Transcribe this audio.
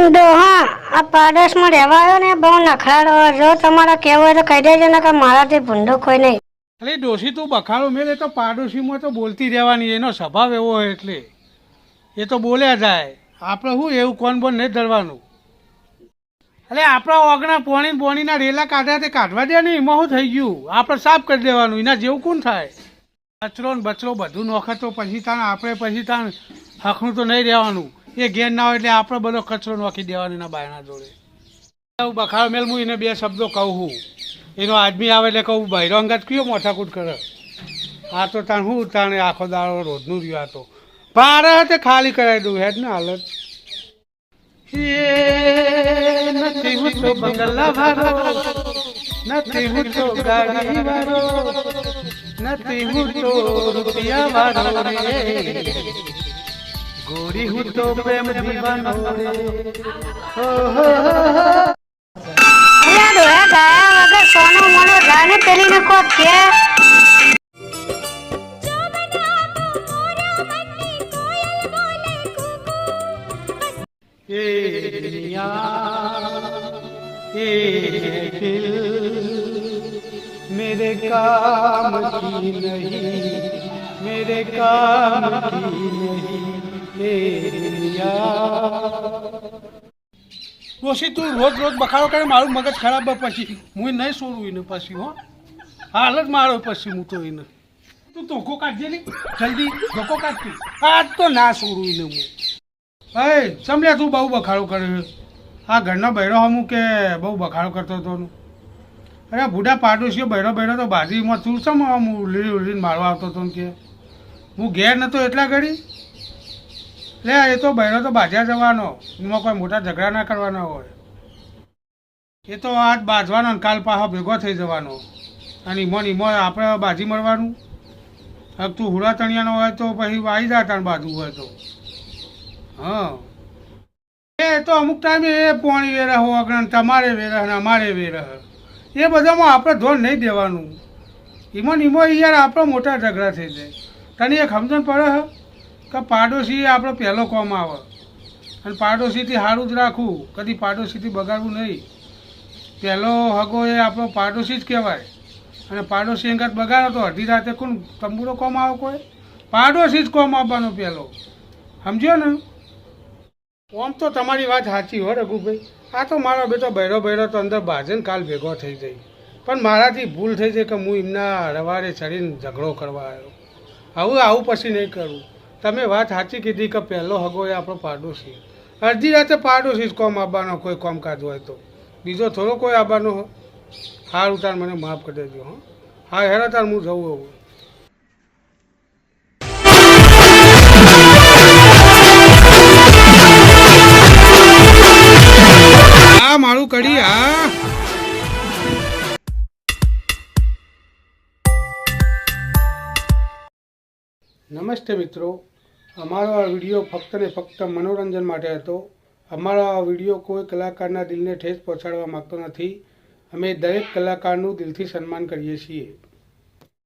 ડોહા આ પાડોશમાં રહેવા આવ્યો ને બહુ નખરાડો. જો તમારે કહેવું હોય તો કહી દેજો ને કે મારાથી ભૂંડો કોઈ નહીં. અરે ડોશી તું બખાડો મેલે તો પાડોશીમાં તો બોલતી રહેવાની, એનો સ્વભાવ એવો હોય એટલે એ તો બોલ્યા જાય. આપણે શું એવું કોણ બોન નહીં ધરવાનું. અરે આપણા ઓગણા પોણીના રેલા કાઢ્યા તે કાઢવા દે ને, એમાં શું થઈ ગયું? આપણે સાફ કરી દેવાનું, એના જેવું કોણ થાય? કચરો ને બચરો બધું નોખે તો પછી તાણ આપણે પછી તાણ હકનું તો નહીં રહેવાનું. એ ઘેર ના હોય એટલે આપણે બધો કચરો નોખી દેવાનો એના બાયના જોડે. બખાડો મેલ હું એને બે શબ્દો કહું છું. એનો આદમી આવે એટલે કહું બહેરો અંગાત કયો મોઠાકૂટ કરે. આ તો તાણ શું તાણે આખો દાડો રોજનું રહ્યું. આ તો પારે તે ખાલી કરાવી દઉં હેડ ને હાલત. નથી હું તો બંગલા વાળો, નથી હું તો ગાડી વાળો, નથી હું તો રૂપિયા વાળો રે, ગોરી હું તો પ્રેમ દીવાનો રે. અરે ડોહા ગાયા વગર સોનો મોનો રાને પેલીને કોક કે ये दिल मेरे काम की नहीं, मेरे काम की नहीं. ડોશી તું રોજ રોજ બખાડો કરે, મારું મગજ ખરાબ પછી હું નહીં છોડું એને પછી. હો હાલ જ મારો પછી હું તો એને. તું ધોકો કાઢજે ને જલ્દી, ધોકો કાઢતી. આજ તો ના છોડું એને હું. હે સમલે તું બહુ બખાડો કરે. આ ઘરનો બૈરો હમું કે બહુ બખાડો કરતો હતો. અરે બુઢા પાડોશીઓ બૈરો તો બાજીમાં તું ચમ હું ઉલીને મારવા આવતો હતો કે હું ઘેર નહોતો એટલા ઘડી. લે એ તો બૈરો તો બાજ્યા જવાનો, એમાં કોઈ મોટા ઝઘડા ના કરવાના હોય. એ તો આજ બાજવાનો ને કાલ પાછો ભેગો થઈ જવાનો, અને ઈમો આપણે બાજી મળવાનું. હવે તું હુડા તણિયાનો હોય તો પછી આવી જા તાણ બાજુ હોય તો. હા એ તો અમુક ટાઈમે એ પોણી વેરહ અગ્રણ તમારે વેરહ ને અમારે વેરહ, એ બધામાં આપણે ધોન નહીં દેવાનું. ઈમો યાર આપણો મોટા ઝઘડા થઈ જાય. તને એક સમજણ પડે કે પાડોશી આપણે પહેલો કોમ આવે, અને પાડોશીથી સારું જ રાખવું, કદી પાડોશીથી બગાડવું નહીં. પહેલો હગો એ આપણો પાડોશી જ કહેવાય. અને પાડોશી અંગત બગાડો તો અડધી રાતે કોણ તંબુરો કોમ આવે? કોઈ પાડોશી જ કોમ આવવાનો પહેલો. સમજ્યો ને? આમ તો તમારી વાત સાચી હો રઘુભાઈ. આ તો મારો બેટો બૈરો તો અંદર બાજન કાલ ભેગો થઈ જાય, પણ મારાથી ભૂલ થઈ જાય કે હું એમના રવારે ચડીને ઝઘડો કરવા આવ્યો. આવું પછી નહીં કરું. તમે વાત સાચી કીધી કે પહેલો હગો એ આપણો પાડોશી. અડધી રાતે પાડોશી જ કોમ આવવાનો, કોઈ કામકાજ હોય તો બીજો થોડો કોઈ આવવાનો હો. સારું તાર મને માફ કરી દેજો. હા હેરા તાર હું જવું હવે. હા મારું કરી. હા નમસ્તે મિત્રો, અમારો આ વિડીયો ફક્ત ને ફક્ત મનોરંજન માટે હતો. અમારો આ વિડીયો કોઈ કલાકારના દિલને ઠેસ પહોંચાડવા માગતો નથી. અમે દરેક કલાકારનું દિલથી સન્માન કરીએ છીએ.